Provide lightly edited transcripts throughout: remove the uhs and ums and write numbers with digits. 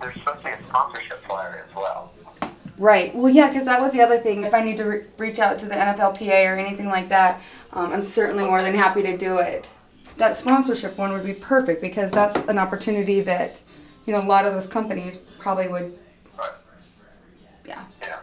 there's supposed to be a sponsorship flyer as well. Right. Well, yeah, because that was the other thing. If I need to reach out to the NFLPA or anything like that, I'm certainly more than happy to do it. That sponsorship one would be perfect because that's an opportunity that, a lot of those companies probably would. Right. Yeah. Yeah.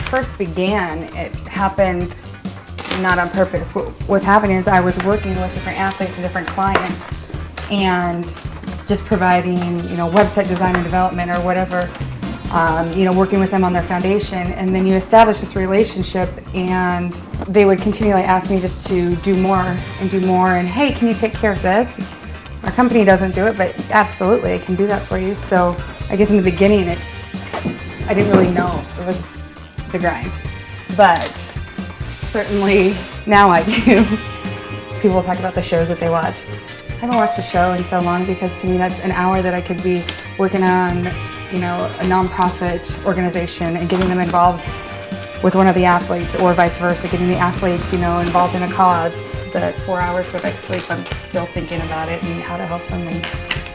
First began, it happened not on purpose. What was happening is I was working with different athletes and different clients and just providing, website design and development or whatever, working with them on their foundation. And then you establish this relationship and they would continually ask me just to do more and hey, can you take care of this? Our company doesn't do it, but absolutely, I can do that for you. So I guess in the beginning, I didn't really know it was the grind, but certainly now I do. People talk about the shows that they watch. I haven't watched a show in so long because to me that's an hour that I could be working on, a nonprofit organization and getting them involved with one of the athletes or vice versa, getting the athletes, involved in a cause. The 4 hours that I sleep, I'm still thinking about it and how to help them and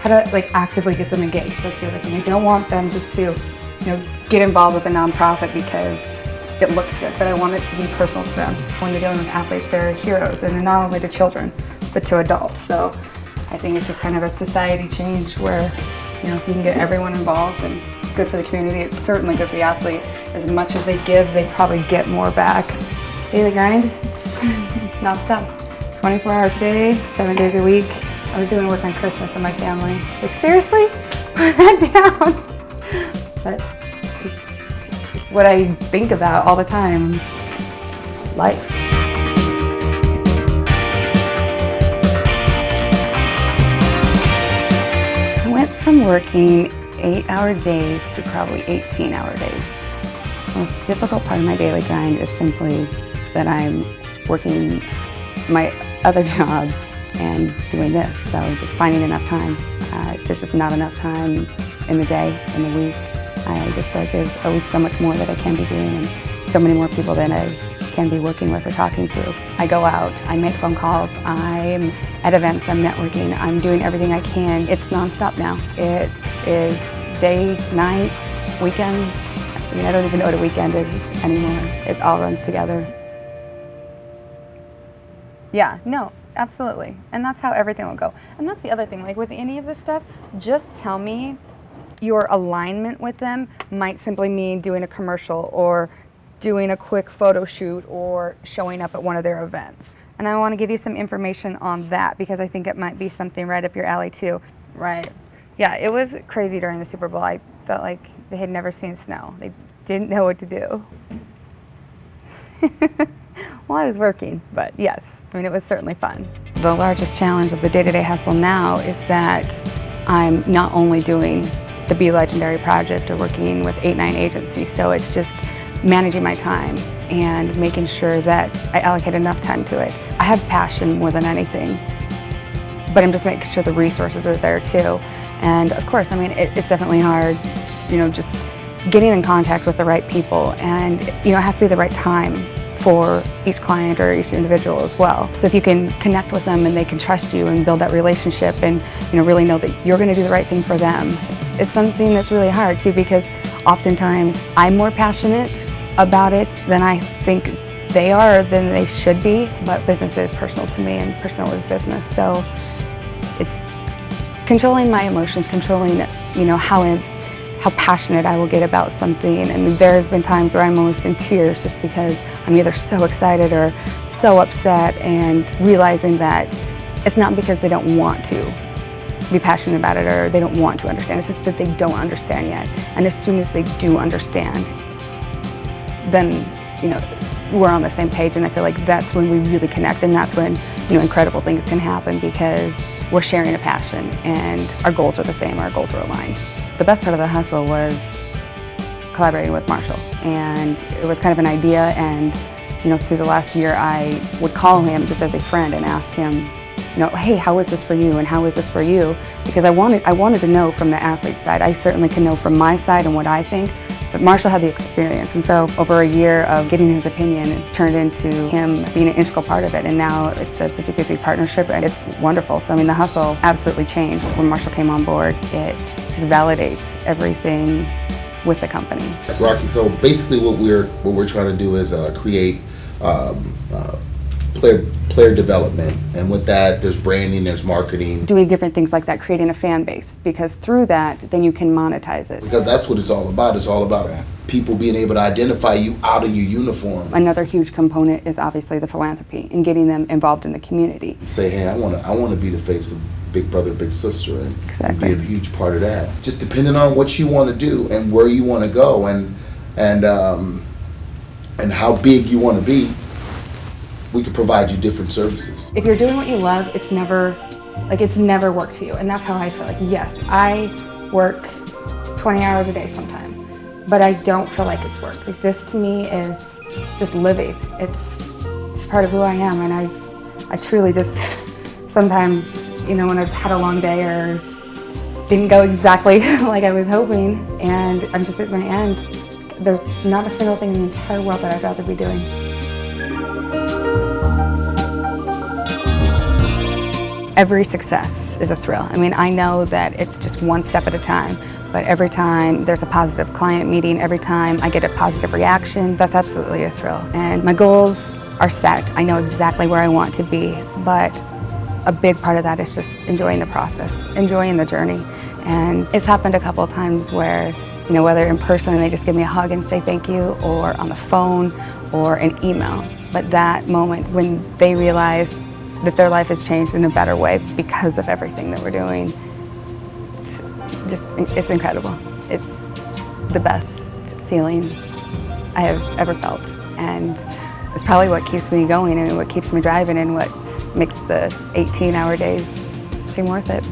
how to actively get them engaged. That's the other thing. I don't want them just to get involved with a nonprofit because it looks good, but I want it to be personal to them. When you're dealing with athletes, they're heroes, and not only to children, but to adults. So I think it's just kind of a society change where, if you can get everyone involved and it's good for the community, it's certainly good for the athlete. As much as they give, they probably get more back. Daily grind, it's nonstop. 24 hours a day, 7 days a week. I was doing work on Christmas on my family. It's like, seriously? Put that down. But it's what I think about all the time. Life. I went from working 8-hour days to probably 18-hour days. The most difficult part of my daily grind is simply that I'm working my other job and doing this. So just finding enough time. There's just not enough time in the day, in the week. I just feel like there's always so much more that I can be doing and so many more people that I can be working with or talking to. I go out, I make phone calls, I'm at events, I'm networking, I'm doing everything I can. It's nonstop now. It is day, night, weekends. I don't even know what a weekend is anymore. It all runs together. Yeah, no, absolutely. And that's how everything will go. And that's the other thing, with any of this stuff, just tell me your alignment with them might simply mean doing a commercial or doing a quick photo shoot or showing up at one of their events. And I want to give you some information on that because I think it might be something right up your alley too. Right. Yeah, it was crazy during the Super Bowl. I felt like they had never seen snow. They didn't know what to do. Well, I was working, but yes, it was certainly fun. The largest challenge of the day-to-day hustle now is that I'm not only doing the Be Legendary project or working with 8-9 agencies, so it's just managing my time and making sure that I allocate enough time to it. I have passion more than anything, but I'm just making sure the resources are there too. And of course, it's definitely hard, just getting in contact with the right people, and it has to be the right time for each client or each individual as well. So if you can connect with them and they can trust you and build that relationship and really know that you're going to do the right thing for them, it's something that's really hard too, because oftentimes I'm more passionate about it than I think they are, than they should be, but business is personal to me and personal is business. So it's controlling my emotions, controlling how passionate I will get about something. And there has been times where I'm almost in tears just because I'm either so excited or so upset, and realizing that it's not because they don't want to be passionate about it or they don't want to understand. It's just that they don't understand yet. And as soon as they do understand, then, we're on the same page, and I feel like that's when we really connect, and that's when, you know, incredible things can happen because we're sharing a passion and our goals are the same, our goals are aligned. The best part of the hustle was collaborating with Marshall, and it was kind of an idea, and you know, through the last year I would call him just as a friend and ask him, you know, hey, how is this for you and how is this for you? Because I wanted to know from the athlete side. I certainly can know from my side and what I think, but Marshall had the experience, and so over a year of getting his opinion, it turned into him being an integral part of it, and now it's a 50-50 partnership, and it's wonderful. So I mean, the hustle absolutely changed when Marshall came on board. It just validates everything with the company. Rocky, so basically what we're trying to do is create player development, and with that there's branding, there's marketing. Doing different things like that, creating a fan base, because through that then you can monetize it. Because that's what it's all about. It's all about people being able to identify you out of your uniform. Another huge component is obviously the philanthropy and getting them involved in the community. Say, hey, I want to be the face of Big Brother, Big Sister, and Exactly. be a huge part of that. Just depending on what you want to do and where you want to go and how big you want to be, we can provide you different services. If you're doing what you love, it's never work to you, and that's how I feel. Like, yes, I work 20 hours a day sometimes, but I don't feel like it's work. Like, this to me is just living. It's just part of who I am, and I truly just sometimes, you know, when I've had a long day or didn't go exactly like I was hoping, and I'm just at my end, there's not a single thing in the entire world that I'd rather be doing. Every success is a thrill. I mean, I know that it's just one step at a time, but every time there's a positive client meeting, every time I get a positive reaction, that's absolutely a thrill. And my goals are set. I know exactly where I want to be, but a big part of that is just enjoying the process, enjoying the journey. And it's happened a couple of times where, you know, whether in person they just give me a hug and say thank you, or on the phone, or an email. But that moment when they realize that their life has changed in a better way because of everything that we're doing, it's incredible. It's the best feeling I have ever felt. And it's probably what keeps me going and what keeps me driving and what makes the 18-hour days seem worth it.